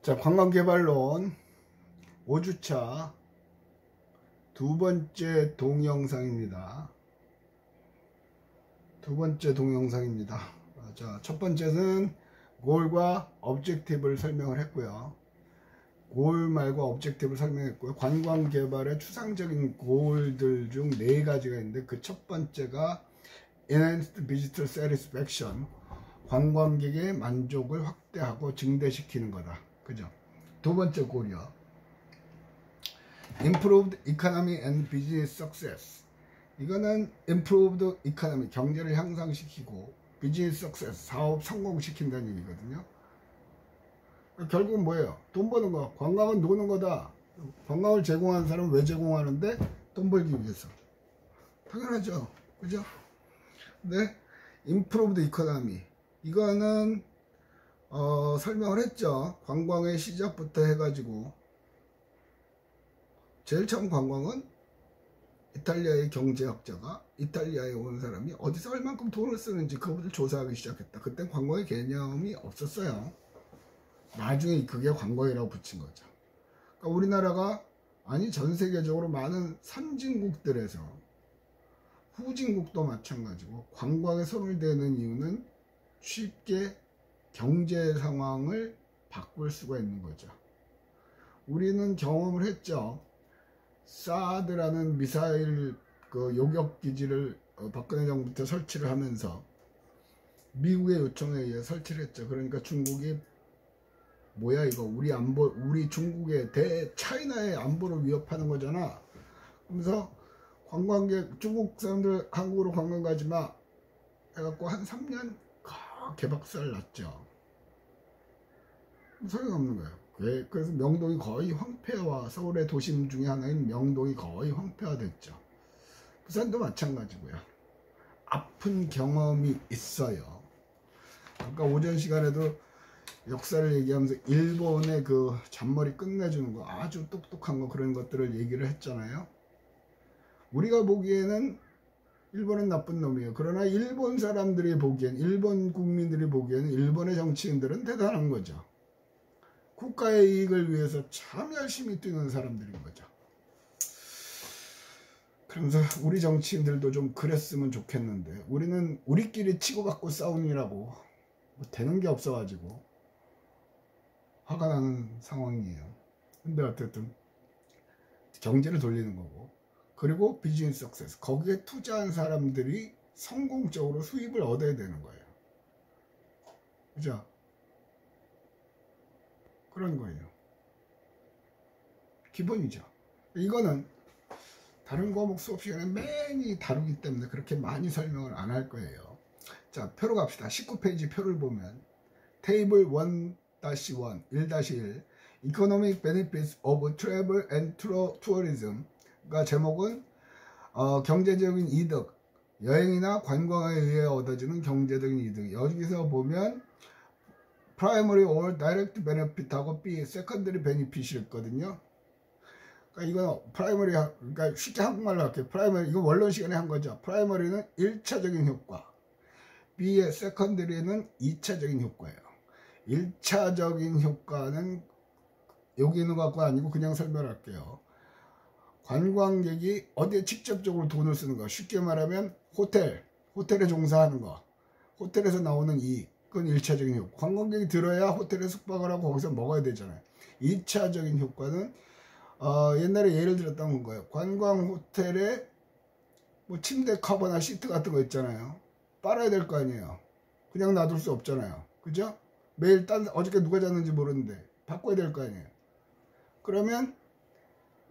자, 관광개발론 5주차 두 번째 동영상입니다. 자, 첫 번째는 골과 objective를 설명을 했고요. 골 말고 objective를 설명했고요. 관광개발의 추상적인 골들 중 4가지가 있는데 그 첫 번째가 enhanced visitor satisfaction, 관광객의 만족을 확대하고 증대시키는 거다. 그죠? 두 번째 골이요. improved economy and business success. 이거는 improved economy, 경제를 향상시키고 business success, 사업 성공시킨다는 얘기거든요. 결국은 뭐예요? 돈 버는 거. 관광은 노는 거다. 관광을 제공하는 사람은 왜 제공하는데? 돈 벌기 위해서. 당연하죠. 그죠? 네, improved economy. 이거는 설명을 했죠. 관광의 시작부터 해가지고 제일 처음 관광은 이탈리아의 경제학자가 이탈리아에 온 사람이 어디서 얼만큼 돈을 쓰는지 그것을 조사하기 시작했다. 그땐 관광의 개념이 없었어요. 나중에 그게 관광이라고 붙인 거죠. 그러니까 우리나라가 아니 전 세계적으로 많은 선진국들에서 후진국도 마찬가지고 관광에 손을 대는 이유는 쉽게 경제 상황을 바꿀 수가 있는 거죠. 우리는 경험을 했죠. 사드라는 미사일 요격 기지를 박근혜 정부 때 설치를 하면서 미국의 요청에 의해 설치를 했죠. 그러니까 중국이 뭐야 이거 우리 중국의 차이나의 안보를 위협하는 거잖아. 그러면서 관광객 중국 사람들 한국으로 관광 가지 마 해갖고 한 3년 개박살 났죠. 소용없는 거예요. 그래서 명동이 거의 황폐화, 서울의 도심 중에 하나인 명동이 거의 황폐화됐죠. 부산도 마찬가지고요. 아픈 경험이 있어요. 아까 오전 시간에도 역사를 얘기하면서 일본의 그 잔머리 끝내주는 거, 아주 똑똑한 거, 그런 것들을 얘기를 했잖아요. 우리가 보기에는 일본은 나쁜 놈이에요. 그러나 일본 사람들이 보기엔, 일본 국민들이 보기에는 일본의 정치인들은 대단한 거죠. 국가의 이익을 위해서 참 열심히 뛰는 사람들인 거죠. 그러면서 우리 정치인들도 좀 그랬으면 좋겠는데 우리는 우리끼리 치고받고 싸우느라고 뭐 되는 게 없어가지고 화가 나는 상황이에요. 근데 어쨌든 경제를 돌리는 거고, 그리고 비즈니스 석세스, 거기에 투자한 사람들이 성공적으로 수입을 얻어야 되는 거예요. 그죠? 그런 거예요. 기본이죠. 이거는 다른 과목 수업 시간에 많이 다루기 때문에 그렇게 많이 설명을 안 할 거예요. 자, 표로 갑시다. 19페이지 표를 보면 테이블 1-1, 1-1 Economic Benefits of Travel and Tourism. 그러니까 제목은 경제적인 이득, 여행이나 관광에 의해 얻어지는 경제적인 이득. 여기서 보면 Primary or Direct Benefit하고 B, Secondary Benefit이 있거든요. 그러니까 이건 Primary, 그러니까 쉽게 한국말로 할게요. Primary, 이거 원론 시간에 한 거죠. Primary는 1차적인 효과, B의 Secondary는 2차적인 효과예요. 1차적인 효과는 여기 있는 것 갖고 아니고 그냥 설명할게요. 관광객이 어디에 직접적으로 돈을 쓰는 거, 쉽게 말하면 호텔에 종사하는 거, 호텔에서 나오는 이익, 그건 1차적인 효과. 관광객이 들어야 호텔에 숙박을 하고 거기서 먹어야 되잖아요. 2차적인 효과는 옛날에 예를 들었던 거예요. 관광 호텔에 뭐 침대 커버나 시트 같은 거 있잖아요. 빨아야 될 거 아니에요. 그냥 놔둘 수 없잖아요. 그죠? 매일 어저께 누가 잤는지 모르는데 바꿔야 될 거 아니에요. 그러면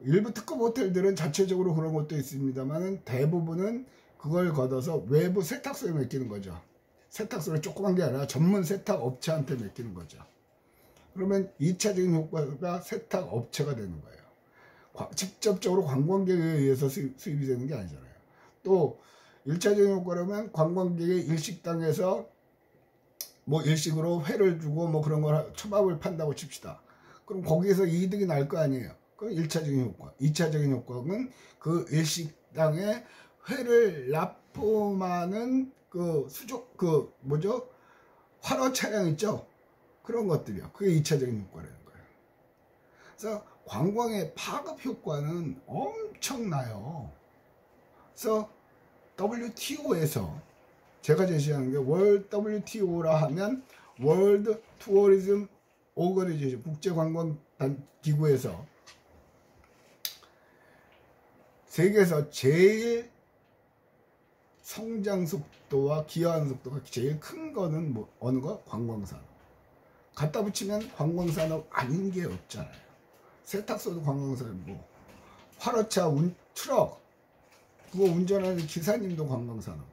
일부 특급 호텔들은 자체적으로 그런 것도 있습니다만 대부분은 그걸 걷어서 외부 세탁소에 맡기는 거죠. 세탁소를 조그만 게 아니라 전문 세탁 업체한테 맡기는 거죠. 그러면 2차적인 효과가 세탁 업체가 되는 거예요. 직접적으로 관광객에 의해서 수입이 되는 게 아니잖아요. 또 1차적인 효과라면 관광객의 일식당에서 뭐 일식으로 회를 주고 뭐 그런 걸 초밥을 판다고 칩시다. 그럼 거기에서 이득이 날 거 아니에요. 그럼 1차적인 효과. 2차적인 효과는 그 일식당에 회를 납품하는 화로 차량 있죠? 그런 것들이요. 그게 2차적인 효과라는 거예요. 그래서 관광의 파급 효과는 엄청나요. 그래서 WTO에서 제가 제시하는 게 WTO라 하면 월드 투어리즘 오거니제이션 국제관광기구에서 세계에서 제일 성장 속도와 기여하는 속도가 제일 큰 거는 뭐 어느 거? 관광산업. 갖다 붙이면 관광산업 아닌 게 없잖아요. 세탁소도 관광산업이고, 화로차 트럭 그거 운전하는 기사님도 관광산업.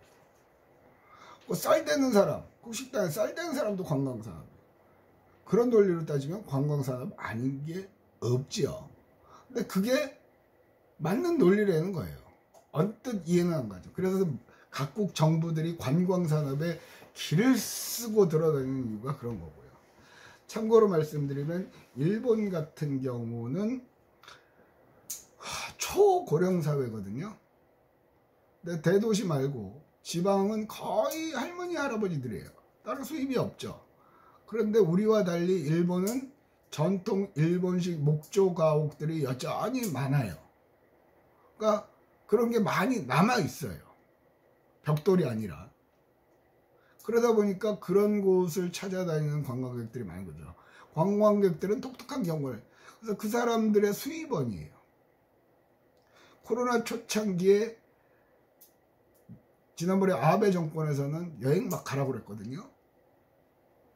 쌀 되는 사람, 식당에 쌀 되는 사람도 관광산업. 그런 논리로 따지면 관광산업 아닌 게 없지요. 근데 그게 맞는 논리라는 거예요. 언뜻 이해는 안 가죠. 그래서 각국 정부들이 관광산업에 길을 쓰고 들어다니는 이유가 그런 거고요. 참고로 말씀드리면 일본 같은 경우는 초고령 사회거든요. 근데 대도시 말고 지방은 거의 할머니 할아버지들이에요. 다른 수입이 없죠. 그런데 우리와 달리 일본은 전통 일본식 목조 가옥들이 여전히 많아요. 그러니까 그런 게 많이 남아 있어요. 벽돌이 아니라. 그러다 보니까 그런 곳을 찾아다니는 관광객들이 많은 거죠. 관광객들은 독특한 경우를. 그래서 그 사람들의 수입원이에요. 코로나 초창기에 지난번에 아베 정권에서는 여행 막 가라고 그랬거든요.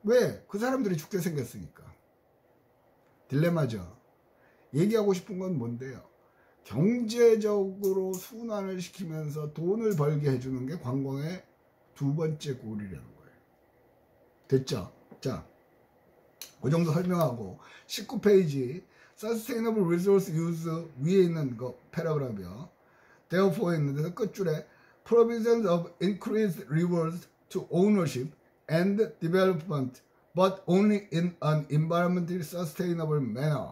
왜? 그 사람들이 죽게 생겼으니까. 딜레마죠. 얘기하고 싶은 건 뭔데요? 경제적으로 순환을 시키면서 돈을 벌게 해주는 게 관광의 두 번째 골이라는 거예요. 됐죠? 자, 그 정도 설명하고 19페이지 Sustainable Resource Use 위에 있는 거 패러그래프요. Therefore 있는데 끝줄에 Provisions of increased rewards to ownership and development, but only in an environmentally sustainable manner.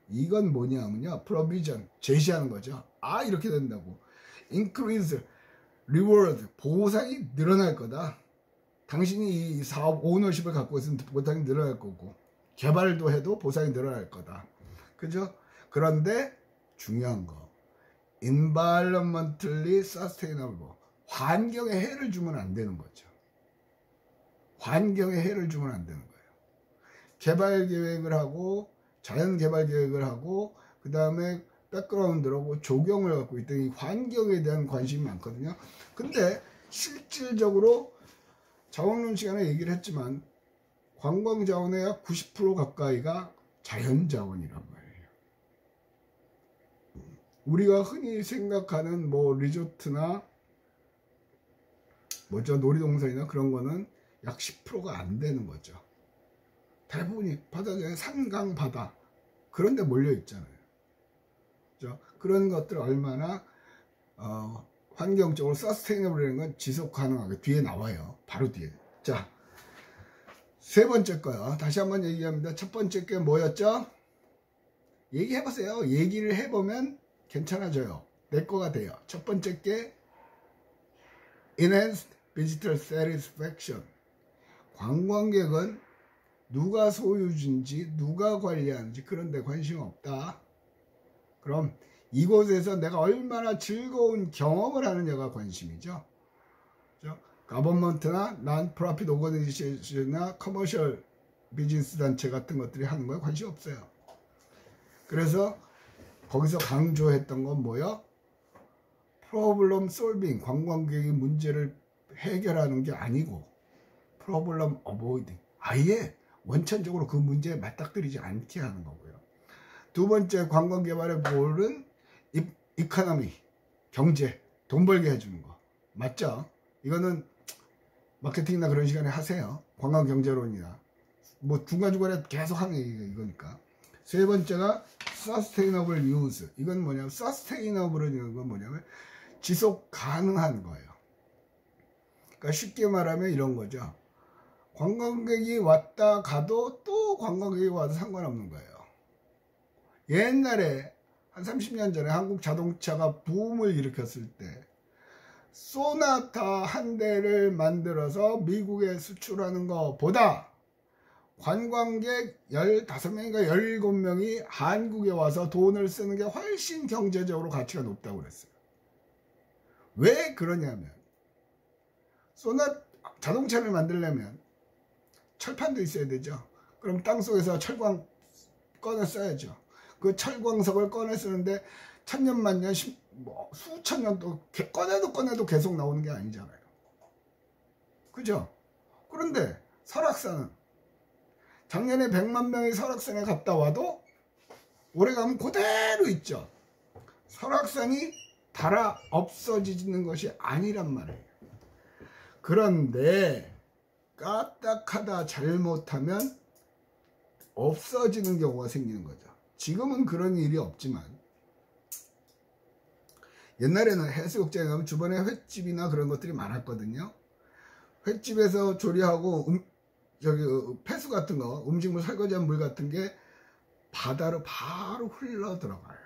이건 뭐냐면요. provision, 제시하는 거죠. 아, 이렇게 된다고. increase, reward, 보상이 늘어날 거다. 당신이 이 사업 오너십을 갖고 있으면 보상이 늘어날 거고, 개발도 해도 보상이 늘어날 거다. 그죠? 그런데 중요한 거. environmentally sustainable. 환경에 해를 주면 안 되는 거죠. 환경에 해를 주면 안 되는 거예요. 개발 계획을 하고 자연 개발 계획을 하고 그 다음에 백그라운드라고 조경을 갖고 있더니 환경에 대한 관심이 많거든요. 근데 실질적으로 자원론 시간에 얘기를 했지만 관광 자원의 약 90% 가까이가 자연 자원이란 말이에요. 우리가 흔히 생각하는 뭐 리조트나 뭐죠 놀이동산이나 그런 거는 약 10%가 안 되는 거죠. 대부분이 바다에 산강 바다 그런 데 몰려 있잖아요. 그렇죠? 그런 것들 얼마나 환경적으로 서스테이너블이라는 건 지속 가능하게 뒤에 나와요. 바로 뒤에. 자, 세 번째 거요. 다시 한번 얘기합니다. 첫 번째 게 뭐였죠? 얘기해보세요. 얘기를 해보면 괜찮아져요. 내 거가 돼요. 첫 번째 게 Enhanced Visitor Satisfaction. 관광객은 누가 소유주인지 누가 관리하는지 그런 데 관심 없다. 그럼 이곳에서 내가 얼마나 즐거운 경험을 하느냐가 관심이죠. 가버먼트나 non-profit organization이나 커머셜 비즈니스 단체 같은 것들이 하는 거에 관심 없어요. 그래서 거기서 강조했던 건 뭐요? 프로블럼 솔빙, 관광객이 문제를 해결하는 게 아니고 프로블럼 어보이딩, 아예 원천적으로 그 문제에 맞닥뜨리지 않게 하는 거고요. 두 번째 관광개발의 골은 이코노미, 경제, 돈 벌게 해주는 거. 맞죠? 이거는 마케팅이나 그런 시간에 하세요. 관광경제론이나 뭐 중간중간에 계속 하는 얘기가 이거니까. 세 번째가 Sustainable Use. 이건 뭐냐면 Sustainable이라는 건 뭐냐면 지속 가능한 거예요. 그러니까 쉽게 말하면 이런 거죠. 관광객이 왔다 가도 또 관광객이 와도 상관없는 거예요. 옛날에 한 30년 전에 한국 자동차가 붐을 일으켰을 때 소나타 한 대를 만들어서 미국에 수출하는 것보다 관광객 15명인가 17명이 한국에 와서 돈을 쓰는 게 훨씬 경제적으로 가치가 높다고 그랬어요. 왜 그러냐면 자동차를 만들려면 철판도 있어야 되죠. 그럼 땅속에서 철광 꺼내 써야죠. 그 철광석을 꺼내 쓰는데 천년 만년 수천 년도 꺼내도 계속 나오는 게 아니잖아요. 그죠? 그런데 설악산은 작년에 100만 명이 설악산에 갔다 와도 올해 가면 그대로 있죠. 설악산이 닳아 없어지는 것이 아니란 말이에요. 그런데 까딱하다 잘못하면 없어지는 경우가 생기는 거죠. 지금은 그런 일이 없지만 옛날에는 해수욕장에 가면 주변에 횟집이나 그런 것들이 많았거든요. 횟집에서 조리하고 폐수 같은 거, 음식물 설거지한 물 같은 게 바다로 바로 흘러 들어가요.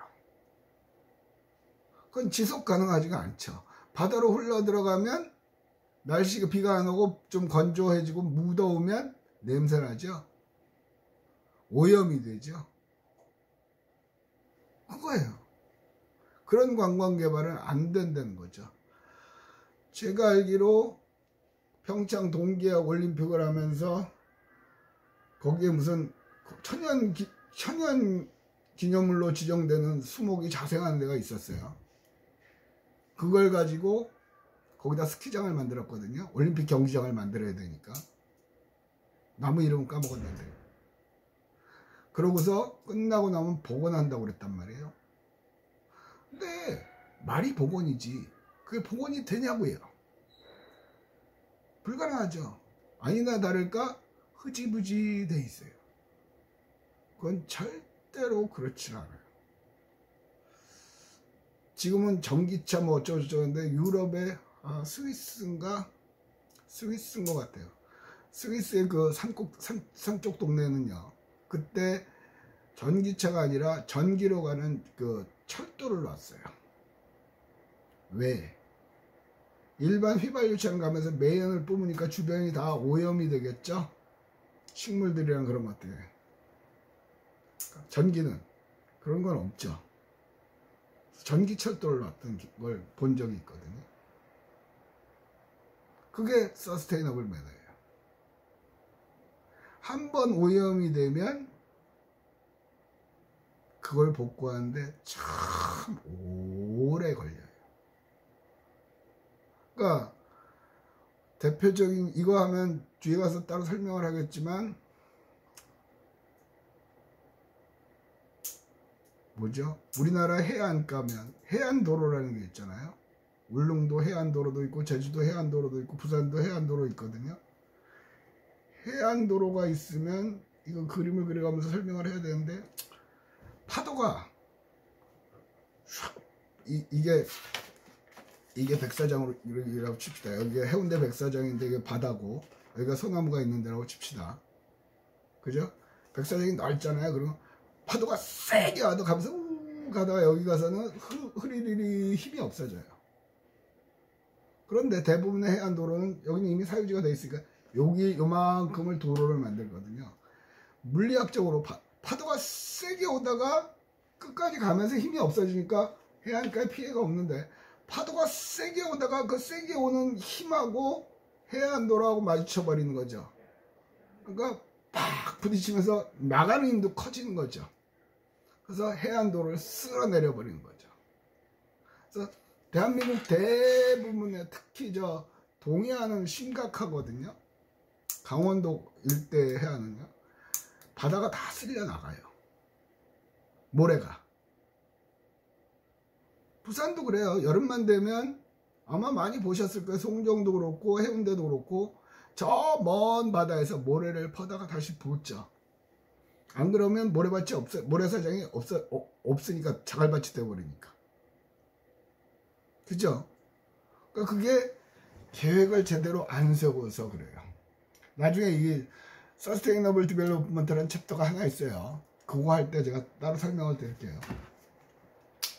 그건 지속 가능하지가 않죠. 바다로 흘러 들어가면 날씨가 비가 안 오고 좀 건조해지고 무더우면 냄새나죠. 오염이 되죠. 그거예요. 그런 관광 개발은 안 된다는 거죠. 제가 알기로 평창 동계약 올림픽을 하면서 거기에 무슨 천연 기념물로 지정되는 수목이 자생하는 데가 있었어요. 그걸 가지고 거기다 스키장을 만들었거든요. 올림픽 경기장을 만들어야 되니까. 나무 이름은 까먹었는데. 그러고서 끝나고 나면 복원한다고 그랬단 말이에요. 근데 말이 복원이지 그게 복원이 되냐고요. 불가능하죠. 아니나 다를까 흐지부지 돼 있어요. 그건 절대로 그렇지 않아요. 지금은 전기차 뭐 어쩌고저쩌고인데 유럽의 스위스인 것 같아요. 스위스의 그 산쪽 동네는요. 그때 전기차가 아니라 전기로 가는 그 철도를 놨어요. 왜? 일반 휘발유차는 가면서 매연을 뿜으니까 주변이 다 오염이 되겠죠? 식물들이랑 그런 것들. 전기는 그런 건 없죠. 전기철도를 놨던 걸 본 적이 있거든요. 그게 서스테이너블 매너예요. 한 번 오염이 되면 그걸 복구하는데 참 오래 걸려요. 그러니까 대표적인 이거 하면 뒤에 가서 따로 설명을 하겠지만 뭐죠? 우리나라 해안가면 해안도로라는 게 있잖아요. 울릉도 해안도로도 있고 제주도 해안도로도 있고 부산도 해안도로 있거든요. 해안도로가 있으면 이거 그림을 그려가면서 설명을 해야 되는데 파도가 이게 백사장으로 이라고 칩시다. 여기가 해운대 백사장인데 이게 바다고 여기가 소나무가 있는 데라고 칩시다. 그죠? 백사장이 넓잖아요. 그러면 파도가 세게 와도 가면서 가다가 여기 가서는 흐리리 힘이 없어져요. 그런데 대부분의 해안도로는 여기는 이미 사유지가 돼 있으니까 여기 요만큼을 도로를 만들거든요. 물리학적으로 파도가 세게 오다가 끝까지 가면서 힘이 없어지니까 해안가에 피해가 없는데 파도가 세게 오다가 그 세게 오는 힘하고 해안도로하고 마주쳐버리는 거죠. 그러니까 팍 부딪히면서 나가는 힘도 커지는 거죠. 그래서 해안도로를 쓸어내려 버리는 거죠. 그래서 대한민국 대부분의 특히 저 동해안은 심각하거든요. 강원도 일대 해안은요. 바다가 다 쓸려 나가요. 모래가. 부산도 그래요. 여름만 되면 아마 많이 보셨을 거예요. 송정도 그렇고 해운대도 그렇고 저 먼 바다에서 모래를 퍼다가 다시 붓죠. 안 그러면 모래밭이 모래사장이 없으니까 자갈밭이 되어버리니까. 그죠? 그러니까 그게 계획을 제대로 안 세워서 그래요. 나중에 이 서스테이너블 디벨롭먼트라는 챕터가 하나 있어요. 그거 할 때 제가 따로 설명을 드릴게요.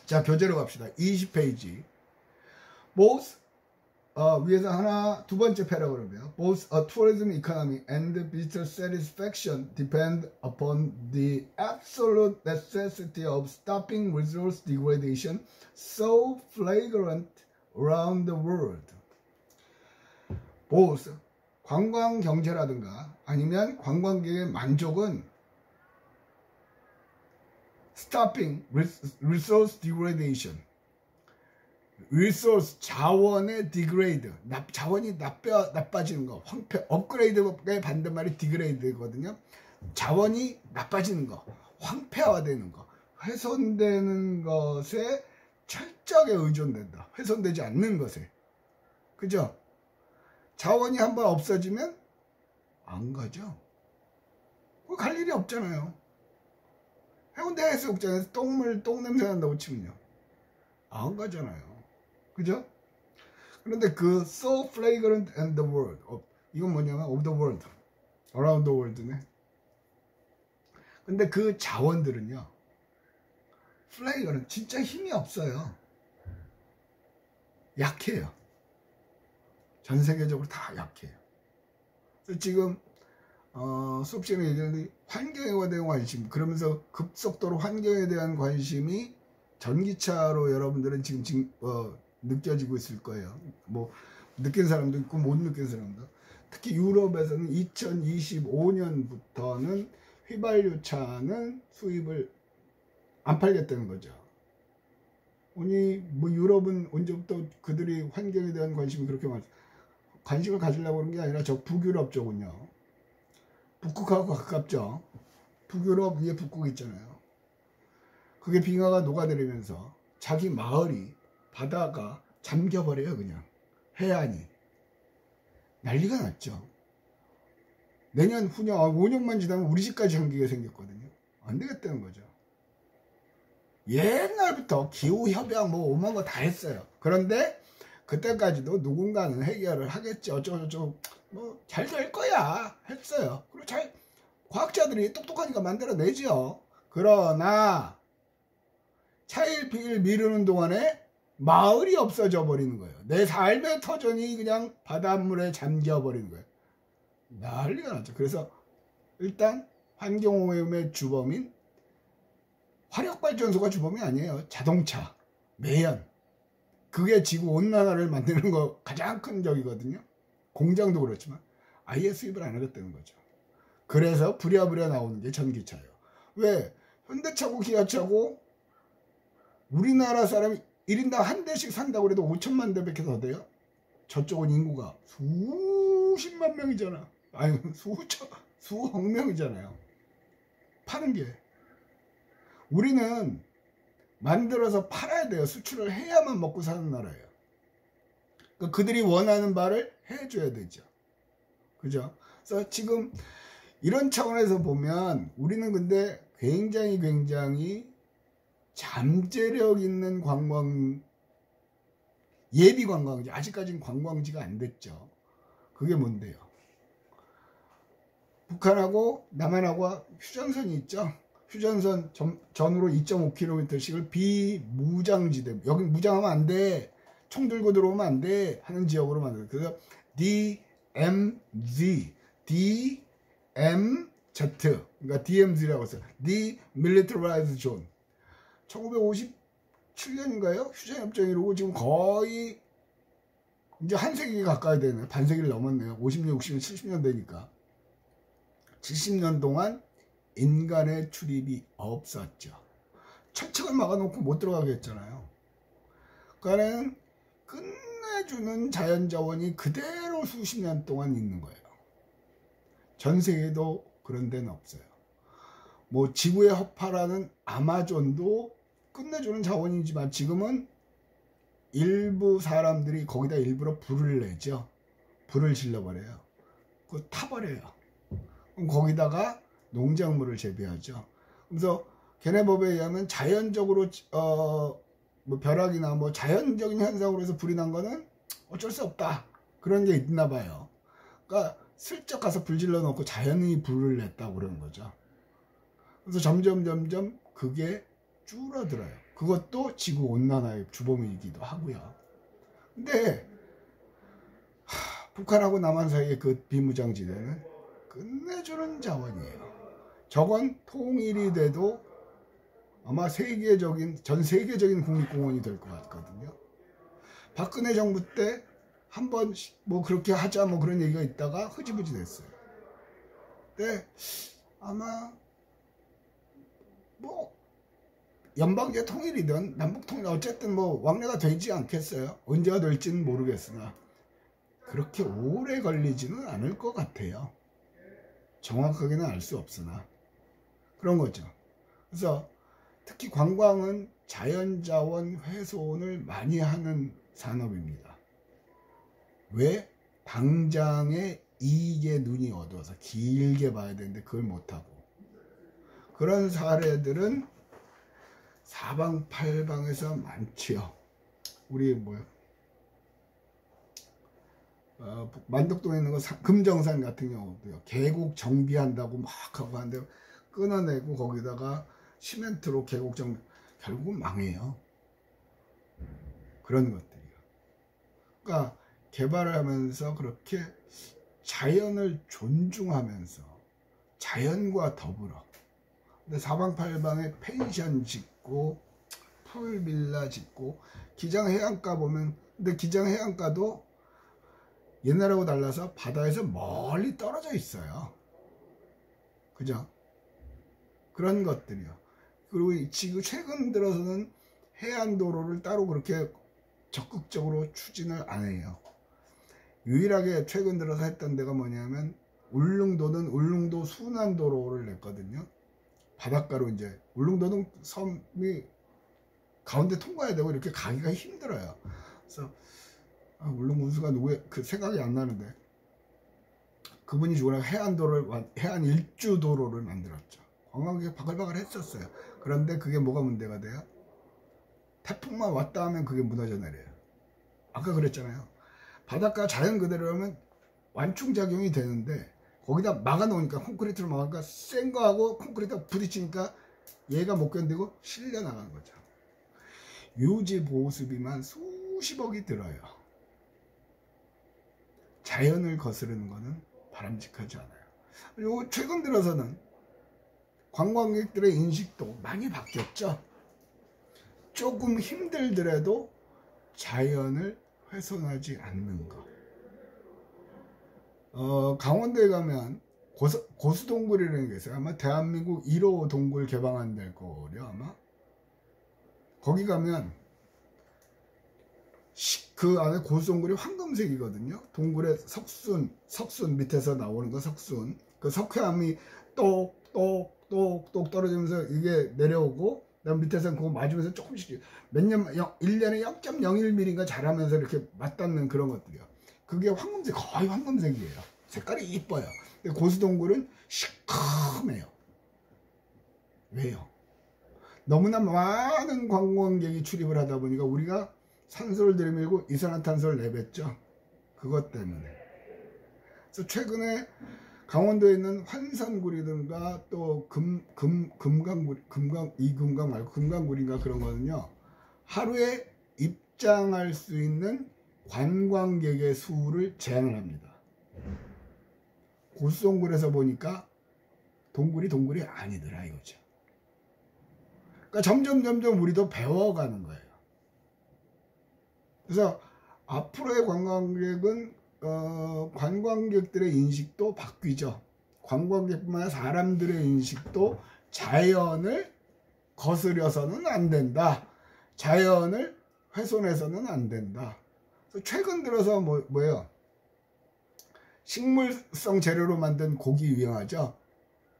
자, 교재로 갑시다. 20페이지. Both 위에서 하나 두 번째 패러그래프예요. Both a tourism economy and visitor satisfaction depend upon the absolute necessity of stopping resource degradation so flagrant around the world. Both 관광 경제라든가 아니면 관광객의 만족은 stopping resource degradation, resource 자원의 degrade, 자원이 나빠지는 거, 황폐, 업그레이드의 반대말이 degrade거든요. 자원이 나빠지는 거, 황폐화되는 거, 훼손되는 것에 철저하게 의존된다. 훼손되지 않는 것에. 그죠? 자원이 한번 없어지면 안 가죠. 갈 일이 없잖아요. 해운대 해수욕장에서 똥 냄새 난다고 치면요, 안 가잖아요. 그죠? 그런데 그 so flagrant and the world, 이건 뭐냐면 of the world, around the world네. 근데 그 자원들은요, flagrant, 진짜 힘이 없어요. 약해요. 전 세계적으로 다 약해요. 그래서 지금 수업 시간에 얘기했는데 환경에 대한 관심, 그러면서 급속도로 환경에 대한 관심이 전기차로 여러분들은 지금 느껴지고 있을 거예요. 뭐 느낀 사람도 있고 못 느낀 사람도. 특히 유럽에서는 2025년부터는 휘발유차는 수입을 안 팔겠다는 거죠. 아니 뭐 유럽은 언제부터 그들이 환경에 대한 관심이 그렇게 관심을 가지려고 하는 게 아니라 저 북유럽 쪽은요, 북극하고 가깝죠. 북유럽 위에 북극 있잖아요. 그게 빙하가 녹아내리면서 자기 마을이, 바다가 잠겨버려요. 그냥 해안이 난리가 났죠. 내년 후년 5년만 지나면 우리 집까지 잠기게 생겼거든요. 안 되겠다는 거죠. 옛날부터 기후협약 뭐 오만 거 다 했어요. 그런데 그때까지도 누군가는 해결을 하겠지, 어쩌고저쩌고 뭐 잘 될 거야 했어요. 그리고 과학자들이 똑똑하니까 만들어내죠. 그러나 차일피일 미루는 동안에 마을이 없어져 버리는 거예요. 내 삶의 터전이 그냥 바닷물에 잠겨 버리는 거예요. 난리가 났죠. 그래서 일단 환경오염의 주범인 화력발전소가 주범이 아니에요. 자동차, 매연, 그게 지구온난화를 만드는 거 가장 큰 적이거든요. 공장도 그렇지만 아예 수입을 안 하겠다는 거죠. 그래서 부랴부랴 나오는 게 전기차예요. 왜? 현대차고 기아차고 우리나라 사람이 1인당 한 대씩 산다고 해도 5천만 대밖에 더 돼요. 저쪽은 인구가 수십만 명이잖아. 아니 수억 명이잖아요. 파는 게. 우리는 만들어서 팔아야 돼요. 수출을 해야만 먹고 사는 나라예요. 그러니까 그들이 원하는 바를 해줘야 되죠. 그죠? 그래서 지금 이런 차원에서 보면 우리는 근데 굉장히 잠재력 있는 예비 관광지, 아직까지는 관광지가 안 됐죠. 그게 뭔데요? 북한하고 남한하고 휴전선이 있죠. 휴전선 전후로 2.5km씩을 비무장지대, 여기 무장하면 안 돼, 총 들고 들어오면 안 돼 하는 지역으로 만들어요. 그래서 DMZ, 그러니까 DMZ라고 했어요. Demilitarized Zone. 1957년인가요? 휴전협정이 이루고 지금 거의 이제 한 세기 가까이 되네요. 반세기를 넘었네요. 50년, 60년, 70년 되니까. 70년 동안 인간의 출입이 없었죠. 철책을 막아놓고 못 들어가게 했잖아요. 그러니까 끝내주는 자연자원이 그대로 수십 년 동안 있는 거예요. 전 세계도 그런 데는 없어요. 뭐 지구의 허파라는 아마존도 끝내주는 자원이지만 지금은 일부 사람들이 거기다 일부러 불을 내죠. 불을 질러버려요. 그거 타버려요. 그럼 거기다가 농작물을 재배하죠. 그래서 걔네 법에 의하면 자연적으로 뭐 벼락이나 뭐 자연적인 현상으로 해서 불이 난 거는 어쩔 수 없다. 그런 게 있나 봐요. 그러니까 슬쩍 가서 불 질러 놓고 자연이 불을 냈다고 그러는 거죠. 그래서 점점 그게 줄어들어요. 그것도 지구 온난화의 주범이기도 하고요. 근데 북한하고 남한 사이의 그 비무장지대는 끝내주는 자원이에요. 저건 통일이 돼도 아마 전 세계적인 국립공원이 될 것 같거든요. 박근혜 정부 때 한번 뭐 그렇게 하자 뭐 그런 얘기가 있다가 흐지부지 됐어요. 근데 아마 뭐 연방제 통일이든 남북 통일 어쨌든 뭐 왕래가 되지 않겠어요. 언제가 될지는 모르겠으나 그렇게 오래 걸리지는 않을 것 같아요. 정확하게는 알 수 없으나 그런 거죠. 그래서 특히 관광은 자연자원 훼손을 많이 하는 산업입니다. 왜? 당장의 이익에 눈이 어두워서 길게 봐야 되는데 그걸 못하고, 그런 사례들은 사방팔방에서 많지요. 우리 만덕동에 있는 거 금정산 같은 경우도요. 계곡 정비한다고 막 하고 하는데 끊어내고 거기다가 시멘트로 계곡 정비, 결국은 망해요. 그런 것들이요. 그러니까 개발을 하면서 그렇게 자연을 존중하면서 자연과 더불어, 근데 사방팔방에 펜션 짓고 풀빌라 짓고, 기장해안가 보면, 근데 기장해안가도 옛날하고 달라서 바다에서 멀리 떨어져 있어요. 그죠? 그런 것들이요. 그리고 지금 최근 들어서는 해안도로를 따로 그렇게 적극적으로 추진을 안 해요. 유일하게 최근 들어서 했던 데가 뭐냐면 울릉도는 울릉도 순환도로를 냈거든요. 바닷가로 이제 울릉도는 섬이 가운데 통과해야 되고 이렇게 가기가 힘들어요. 그래서 울릉 운수가 누구의 그 생각이 안 나는데 그분이 죽으나 해안 일주도로를 만들었죠. 관광객이 바글바글 했었어요. 그런데 그게 뭐가 문제가 돼요? 태풍만 왔다 하면 그게 무너져 내려요. 아까 그랬잖아요. 바닷가 자연 그대로라면 완충작용이 되는데 거기다 막아놓으니까, 콘크리트로 막으니까 센 거하고 콘크리트가 부딪히니까 얘가 못 견디고 실려 나가는 거죠. 유지 보수비만 수십억이 들어요. 자연을 거스르는 거는 바람직하지 않아요. 그리고 최근 들어서는 관광객들의 인식도 많이 바뀌었죠. 조금 힘들더라도 자연을 훼손하지 않는 것. 강원도에 가면 고수동굴이라는 게 있어요. 아마 대한민국 1호 동굴 개방한 될 거요 아마. 거기 가면 그 안에 고수동굴이 황금색이거든요. 동굴에 석순 밑에서 나오는 거, 석순. 그 석회암이 똑똑똑똑 떨어지면서 이게 내려오고, 그다음 밑에서는 그거 맞으면서 조금씩 1년에 0.01mm인가 자라면서 이렇게 맞닿는 그런 것들이요. 그게 황금색, 거의 황금색이에요. 색깔이 이뻐요. 근데 고수동굴은 시커매요. 왜요? 너무나 많은 관광객이 출입을 하다 보니까 우리가 산소를 들이밀고 이산화탄소를 내뱉죠. 그것 때문에. 그래서 최근에 강원도에 있는 환산굴이든가 또 이금강 말고 금강굴인가 그런 거는요, 하루에 입장할 수 있는 관광객의 수를 제한을 합니다. 고수동굴에서 보니까 동굴이 아니더라 이거죠. 그러니까 점점 우리도 배워가는 거예요. 그래서 앞으로의 관광객은 관광객들의 인식도 바뀌죠. 관광객뿐만 아니라 사람들의 인식도 자연을 거스려서는 안 된다. 자연을 훼손해서는 안 된다. 최근 들어서 뭐예요? 식물성 재료로 만든 고기 유행하죠.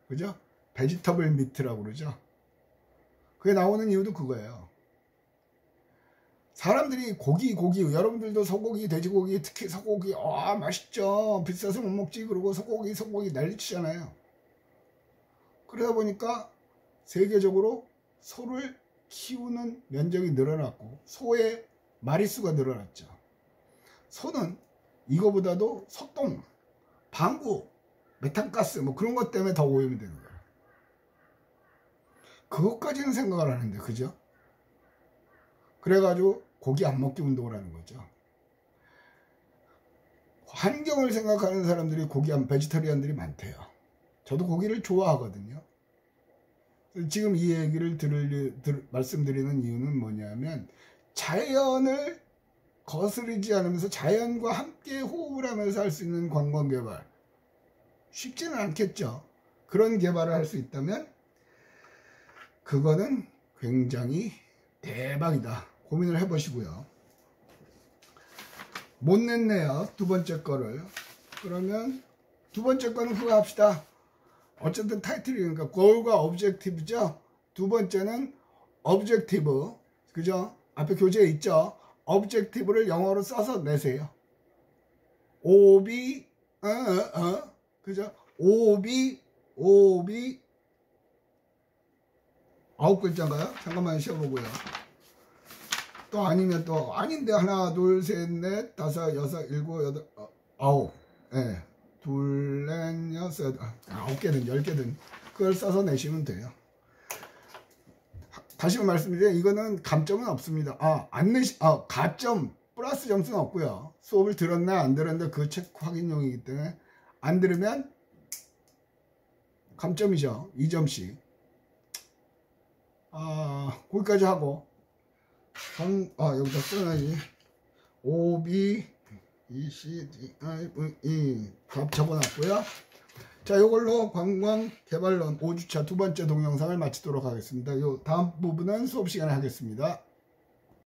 그죠? 베지터블 미트라고 그러죠. 그게 나오는 이유도 그거예요. 사람들이 고기 여러분들도 소고기, 돼지고기, 특히 소고기 맛있죠. 비싸서 못 먹지. 그러고 소고기 난리치잖아요. 그러다 보니까 세계적으로 소를 키우는 면적이 늘어났고 소의 마리수가 늘어났죠. 소는 이거보다도 소똥, 방구, 메탄가스 뭐 그런 것 때문에 더 오염이 되는 거예요. 그것까지는 생각을 하는데, 그죠? 그래가지고 고기 안 먹기 운동을 하는 거죠. 환경을 생각하는 사람들이 베지터리안들이 많대요. 저도 고기를 좋아하거든요. 지금 이 얘기를 말씀드리는 이유는 뭐냐면 자연을 거스르지 않으면서 자연과 함께 호흡을 하면서 할 수 있는 관광개발 쉽지는 않겠죠. 그런 개발을 할 수 있다면 그거는 굉장히 대박이다. 고민을 해보시고요. 못 냈네요. 두 번째 거를. 그러면 두 번째 거는 그거 합시다. 어쨌든 타이틀이니까 goal과 objective죠. 두 번째는 objective. 그죠? 앞에 교재에 있죠. objective를 영어로 써서 내세요. OB 그죠? OB 9글자인가요? 잠깐만 쉬어보고요. 또 아니면 또 아닌데 하나 둘 셋 넷 다섯 여섯 일곱 여덟 아홉 예. 둘 넷 여섯 9개든 10개든 그걸 써서 내시면 돼요. 다시 말씀드리면 이거는 감점은 없습니다. 가점 플러스 점수는 없고요. 수업을 들었나 안 들었는데 그 책 확인용이기 때문에 안 들으면 감점이죠. 2점씩. 거기까지 하고 여기다 써놔야지. O, B, E, C, D, I, V, E 값 적어놨고요. 자, 이걸로 관광개발론 5주차 두 번째 동영상을 마치도록 하겠습니다. 요 다음 부분은 수업 시간에 하겠습니다.